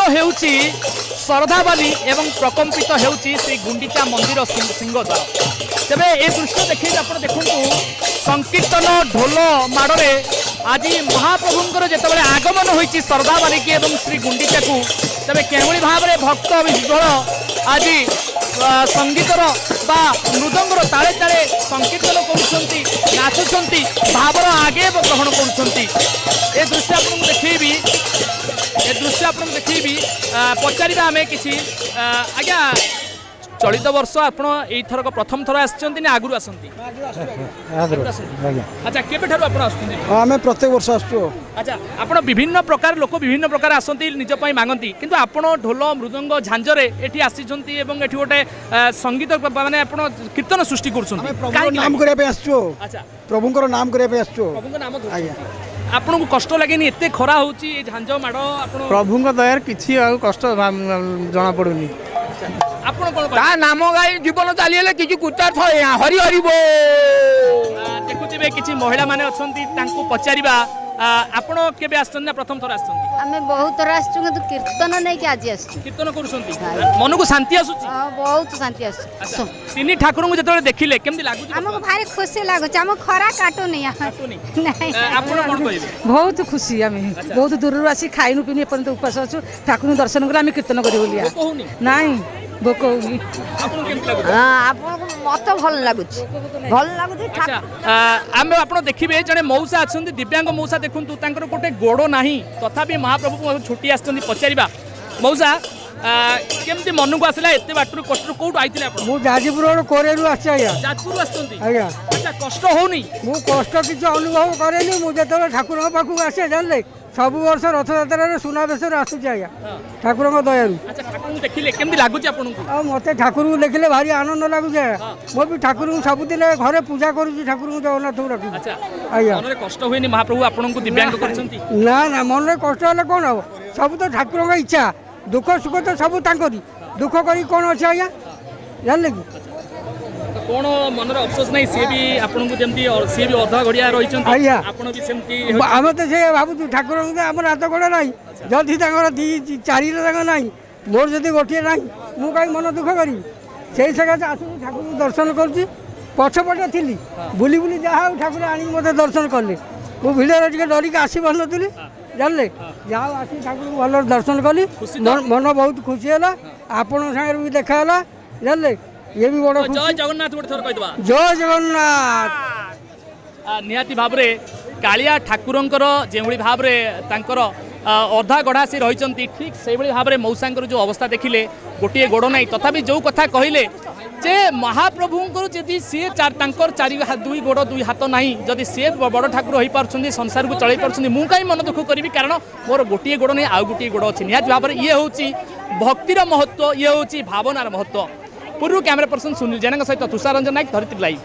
ହେଉଛି श्रद्धावाली एवं प्रकम्पित ହେଉଛି श्री गुंडीचा मंदिर सिंहद्वार। तेरे ए दृश्य देखिए आप देखूँ संकीर्तन ढोल माड़े आज महाप्रभुंर जिते आगमन होती श्रद्धावाली की एवं श्री गुंडीचा को तेरे केवली भाव में भक्त विह्वल आज संगीतर बा मृदंगर ताले ताले संकीर्तन करुँच नाचुंट भावर आगे ग्रहण करुँच ए दृश्य आपको देखी ए दृश्य आप देखी पचार आम कि आज्ञा चलित वर्ष आपथरक प्रथम थर आसछन्ती ना आगुरु आसछन्ती अच्छा केबे ठारु आपण आसछन्ती आमे प्रत्येक वर्ष आसछु अच्छा आपण विभिन्न प्रकार लोक विभिन्न प्रकार आसछन्ती निज पई मागंती किंतु आपण ढोल मृदंग झांजरे एठी आसीछन्ती एवं एठी गोटे संगीत माने आपण कीर्तन सृष्टि करछन्ती प्रभु नाम करे पे आसछु अच्छा प्रभुंकर नाम करे पे आसछु प्रभुंकर नाम आपन को कष्ट लागेनी एते खरा होची झांज माड आपण प्रभुंक दयार किछि कष्ट जना पड़ुनी आपण कोन ता नाम गाई जीवन चलीले किछि कुतार्थ हरि हरि बो देखुथिबे किछि महिला माने अछन्ती तांको पचारिबा आपण केबे आछन ना प्रथम थर आछन आमे बहुत थर आछू किंतु कीर्तन नै कि आज आछू कीर्तन करूछन्ती मन को शांति आसुची बहुत शांति आछू तिनी ठाकुर को जतले देखिले केमदी लागु हमको भारी खुशी लागु छ हम खरा काटो नै नहीं आपण कोन कहबे बहुत खुशी आमे बहुत दूर आसी खाइनु पिनु एपर्यंत उपास अछु ठाकुर दर्शन कर आमे कीर्तन करी बोलिया कहूनी नाही भोक होनी आपण केमदी लागु हां आपन मत भल लागु छ भल लागु छ अच्छा आमे आपण देखिबे जने मौसा अछन्ती दिव्यांग मौसा देखुंतु तांकर गोटे गोड़ो नाही तथापि महाप्रभु छुट्टी आछन्ती पचारिबा मौसा केमती मन को आसला एते बाटरू कष्ट कोड आइतिले आपण मु जाजीपुर रोड कोरेरु आछि आया जाजपुर आछन्ती आया अच्छा कष्ट होनी मु कष्ट किछ अनुभव करेनी मु जतले ठाकुर पाखु आसे जानले सब वर्ष रथ यात्रा रे सुनाबेश रे आसु आया ठाकुर को दयारु अच्छा ठाकुर को देखिले केमती लागु छ आपण को आ मते ठाकुर को देखिले भारी आनंद लागु छ मो भी ठाकुर को सब दिन घरे पूजा करू छी ठाकुर को जगन्नाथ को रखू अच्छा आया मन रे कष्ट होइनी महाप्रभु आपण को दिव्यांग करछन्ती ना ना मन रे कष्ट हले कोन हो सब तो ठाकुर को इच्छा दुख सुख तो सब तांकरी दुख करी कोन अछि आया जानले की कोन मन रे अफसोस नहीं से भी आपण को जेमती से भी अधा घड़िया रहिछन्ती आया आपण भी सेमती आम तो से भावु ठाकुर को आम हाथ गोड़ ना जदि दी चारि ना मोर जदि गोटे ना मु कहीं मन दुख करी से सकाशे आस ठाकुर को दर्शन करुँची पछपटे थी बुली बुली जहाँ ठाकुर आनी मत दर्शन कले मु भिड़े टे डरिक आसी पार नी जानले जहाँ आसी ठाकुर को भल दर्शन कली मन बहुत खुशी है आपण सागर भी देखा जानले ये भी बड़ जय जगन्नाथ गोटे थर कहिदबा जय जगन्नाथ निहाती भाव रे कालिया ठाकुरंकर जेभली भाव रे तांकर अधा गढ़ा से रही ठीक से भाव में मौसांकर जो अवस्था देखिले गोटे गोड़ ना तथापि जो कथा कहले जे महाप्रभुंकर जदि सी चारि दुई गोड़ दुई हाथ ना जदि सी बड़ ठाकुर हो पार्छ संसार को चल पार्छ मु कहीं मन दुख करी कारण मोर गोटे गोड़ नहीं आउ गोटे गोड़ अच्छी निहाती भाव में ये हूँ भक्तिर महत्व ये हूँ भावनार महत्व पूर्व कैमरा पर्सन सुनील जैन सहित तुषार रंजन नायक धरित्री लाइव।